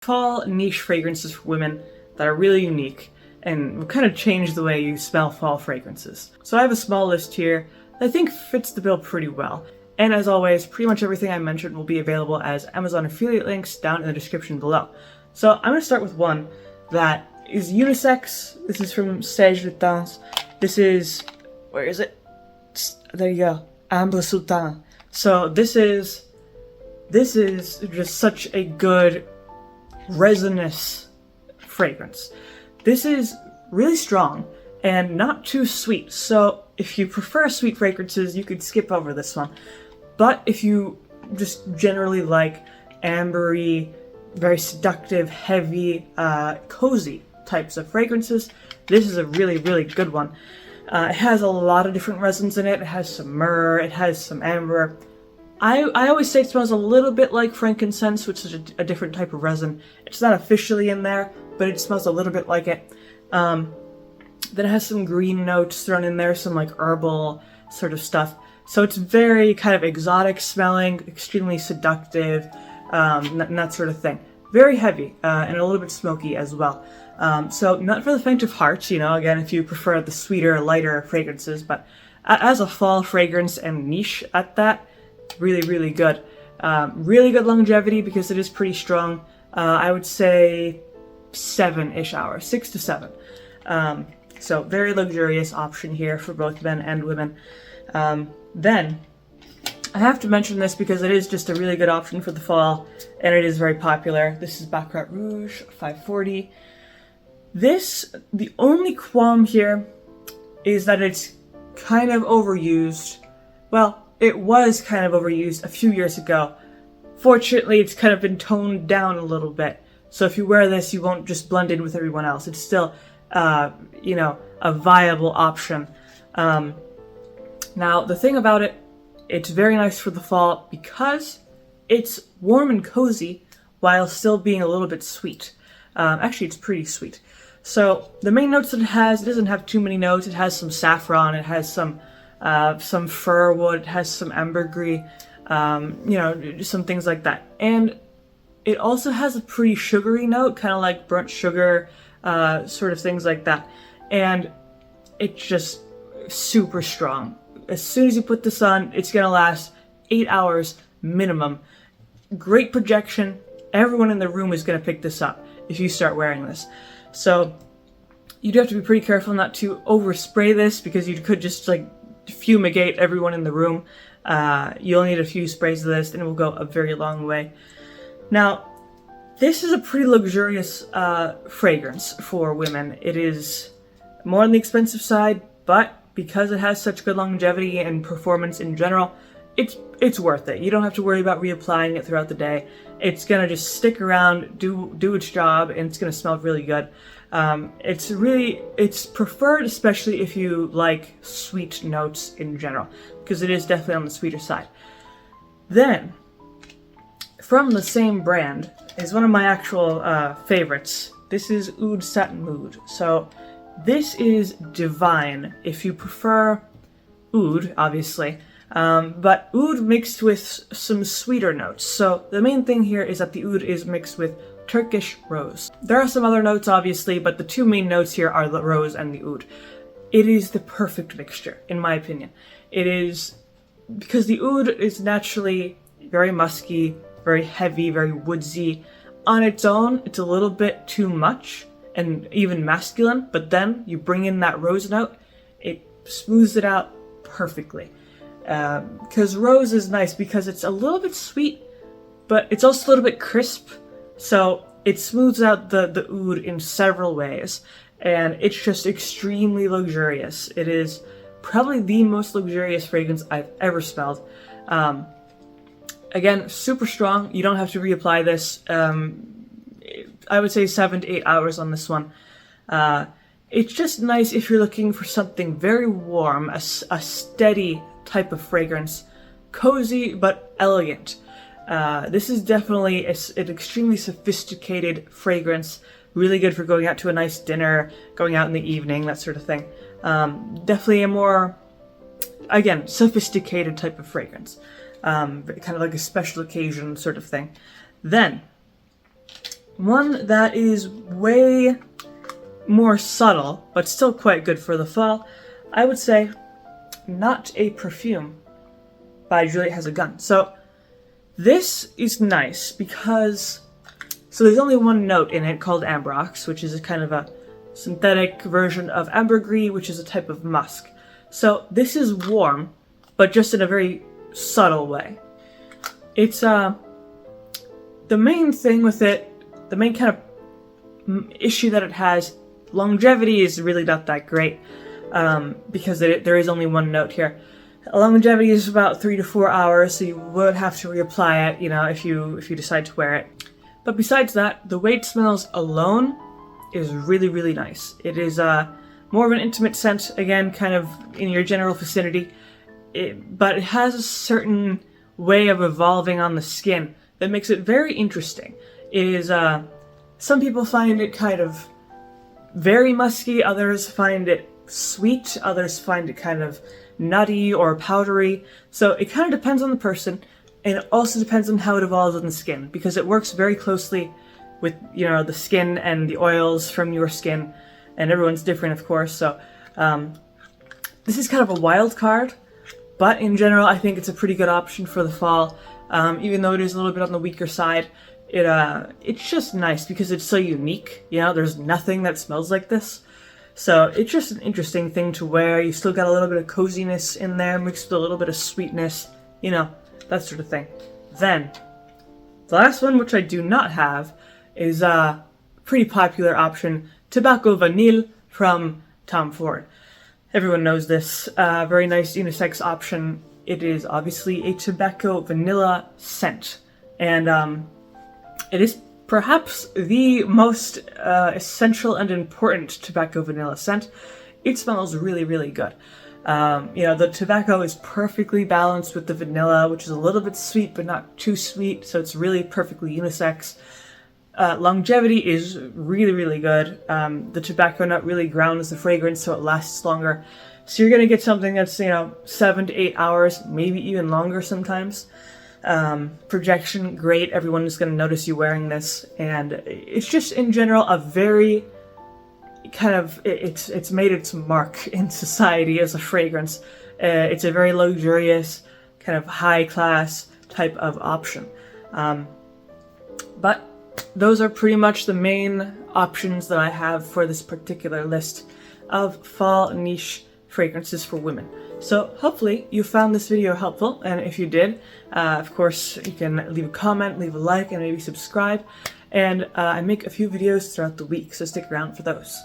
fall niche fragrances for women that are really unique and will kind of change the way you smell fall fragrances. So I have a small list here that I think fits the bill pretty well. And as always, pretty much everything I mentioned will be available as Amazon affiliate links down in the description below. So I'm going to start with one that is unisex. This is from Sage de Temps. This is, where is it? There you go, Ambre Sultan. So this is just such a good resinous fragrance. This is really strong and not too sweet. So if you prefer sweet fragrances, you could skip over this one. But if you just generally like ambery, very seductive, heavy, cozy types of fragrances, this is a really, really good one. It has a lot of different resins in it. It has some myrrh, it has some amber. I always say it smells a little bit like frankincense, which is a different type of resin. It's not officially in there, but it smells a little bit like it. Then it has some green notes thrown in there, some like herbal sort of stuff. So it's very kind of exotic smelling, extremely seductive, and that sort of thing. Very heavy, and a little bit smoky as well. So not for the faint of heart, you know, again, if you prefer the sweeter, lighter fragrances, but as a fall fragrance and niche at that, really, really good. Really good longevity because it is pretty strong. I would say 7-ish hours, 6 to 7. So very luxurious option here for both men and women. Then, I have to mention this because it is just a really good option for the fall, and it is very popular. This is Baccarat Rouge 540. This, the only qualm here is that it's kind of overused. Well, it was kind of overused a few years ago. Fortunately, it's kind of been toned down a little bit. So if you wear this, you won't just blend in with everyone else. It's still, you know, a viable option. Now, the thing about it, it's very nice for the fall because it's warm and cozy while still being a little bit sweet. Actually, it's pretty sweet. So the main notes that it doesn't have too many notes. It has some saffron, it has some fir wood, it has some ambergris, you know, some things like that. And it also has a pretty sugary note, kind of like burnt sugar, sort of things like that. And it's just super strong. As soon as you put this on, it's gonna last 8 hours minimum. Great projection. Everyone in the room is gonna pick this up if you start wearing this. So you do have to be pretty careful not to overspray this because you could just like fumigate everyone in the room. You'll need a few sprays of this and it will go a very long way. Now, this is a pretty luxurious fragrance for women. It is more on the expensive side, but because it has such good longevity and performance in general, it's worth it. You don't have to worry about reapplying it throughout the day. It's gonna just stick around, do its job, and it's gonna smell really good. It's preferred especially if you like sweet notes in general, because it is definitely on the sweeter side. Then, from the same brand, is one of my actual favorites. This is Oud Satin Mood. So, this is divine if you prefer oud, obviously, but oud mixed with some sweeter notes. So the main thing here is that the oud is mixed with Turkish rose. There are some other notes, obviously, but the two main notes here are the rose and the oud. It is the perfect mixture, in my opinion. It is, because the oud is naturally very musky, very heavy, very woodsy. On its own, it's a little bit too much, and even masculine, but then you bring in that rose note, it smooths it out perfectly. Because rose is nice because it's a little bit sweet, but it's also a little bit crisp, so it smooths out the oud in several ways, and it's just extremely luxurious. It is probably the most luxurious fragrance I've ever smelled. Again, super strong. You don't have to reapply this. I would say 7 to 8 hours on this one. It's just nice if you're looking for something very warm, a steady type of fragrance, cozy but elegant. This is definitely an extremely sophisticated fragrance, really good for going out to a nice dinner, going out in the evening, that sort of thing. Definitely a more, again, sophisticated type of fragrance. Kind of like a special occasion sort of thing. Then, one that is way more subtle, but still quite good for the fall, I would say Not a Perfume by Juliet Has a Gun. So this is nice because, so there's only one note in it called Ambrox, which is a kind of a synthetic version of ambergris, which is a type of musk. So this is warm, but just in a very subtle way. It's the main thing with it, the main kind of issue that it has, longevity is really not that great, because there is only one note here. Longevity is about 3 to 4 hours, so you would have to reapply it, you know, if you decide to wear it. But besides that, the way it smells alone is really, really nice. It is more of an intimate scent, again, kind of in your general vicinity, but it has a certain way of evolving on the skin that makes it very interesting. It is, some people find it kind of very musky, others find it sweet, others find it kind of nutty or powdery. So it kind of depends on the person, and it also depends on how it evolves on the skin, because it works very closely with, you know, the skin and the oils from your skin, and everyone's different, of course. So this is kind of a wild card, but in general, I think it's a pretty good option for the fall. Even though it is a little bit on the weaker side, it's just nice because it's so unique. You know, there's nothing that smells like this. So it's just an interesting thing to wear. You still got a little bit of coziness in there, mixed with a little bit of sweetness, you know, that sort of thing. Then, the last one, which I do not have, is a pretty popular option, Tobacco Vanille from Tom Ford. Everyone knows this. Very nice unisex option. It is obviously a tobacco vanilla scent. And it is perhaps the most essential and important tobacco vanilla scent. It smells really, really good. You know, the tobacco is perfectly balanced with the vanilla, which is a little bit sweet but not too sweet, so it's really perfectly unisex. Longevity is really, really good. The tobacco nut really grounds the fragrance so it lasts longer. So you're going to get something that's, you know, 7 to 8 hours, maybe even longer sometimes. Projection, great. Everyone is going to notice you wearing this. And it's just, in general, a very kind of, it's made its mark in society as a fragrance. It's a very luxurious, kind of high-class type of option. But those are pretty much the main options that I have for this particular list of fall niche fragrances for women. So hopefully you found this video helpful, and if you did, of course you can leave a comment, leave a like, and maybe subscribe. And I make a few videos throughout the week, so stick around for those.